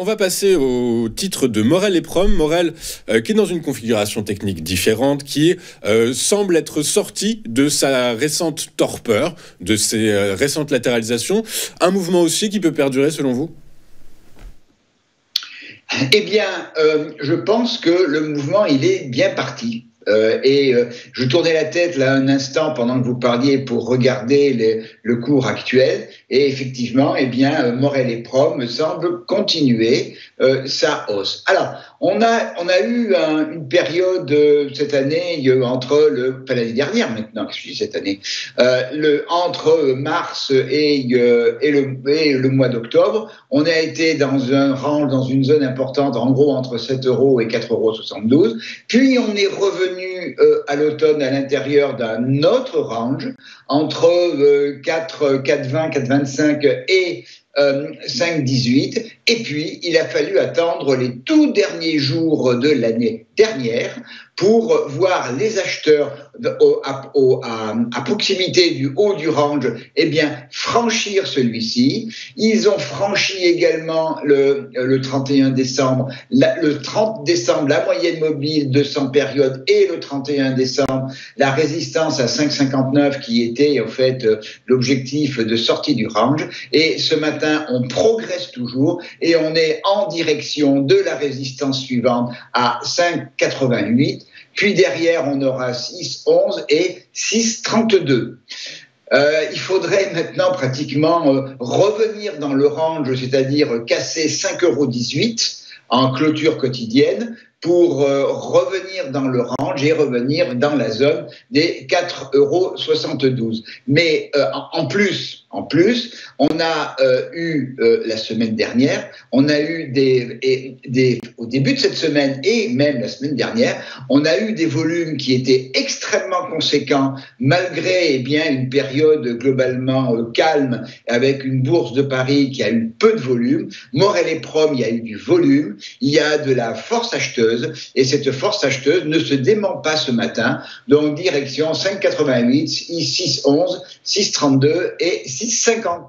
On va passer au titre de Morel et Prom. Morel, qui est dans une configuration technique différente, qui semble être sorti de sa récente torpeur, de ses récentes latéralisations. Un mouvement aussi qui peut perdurer selon vous ? Eh bien, je pense que le mouvement, il est bien parti. Je tournais la tête là un instant pendant que vous parliez pour regarder le cours actuel et effectivement, eh bien, Morel et Prom semble continuer sa hausse. Alors, on a eu une période cette année l'année dernière maintenant, je dis cette année, entre mars et le mois d'octobre, on a été dans un range, dans une zone importante, en gros entre 7 € et 4,72 €. Puis on est revenu à l'automne à l'intérieur d'un autre range entre 4,20, 4,25 et 5,18. Et puis, il a fallu attendre les tout derniers jours de l'année dernière pour voir les acheteurs à proximité du haut du range, eh bien, franchir celui-ci. Ils ont franchi également le 31 décembre, le 30 décembre, la moyenne mobile de 100 périodes et le 31 décembre, la résistance à 5,59 qui était en fait l'objectif de sortie du range. Et ce matin, on progresse toujours et on est en direction de la résistance suivante à 5,88. Puis derrière, on aura 6,11 et 6,32. Il faudrait maintenant pratiquement revenir dans le range, c'est-à-dire casser 5,18 € en clôture quotidienne pour revenir dans le range et revenir dans la zone des 4,72 €. Mais en plus, on a eu la semaine dernière, on a eu au début de cette semaine et même la semaine dernière, on a eu des volumes qui étaient extrêmement conséquents malgré une période globalement calme avec une bourse de Paris qui a eu peu de volume. Morel et Prom, il y a eu du volume, il y a de la force acheteuse et cette force acheteuse ne se dément pas ce matin. Donc direction 5,88, 6,11, 6,32 et 6,50.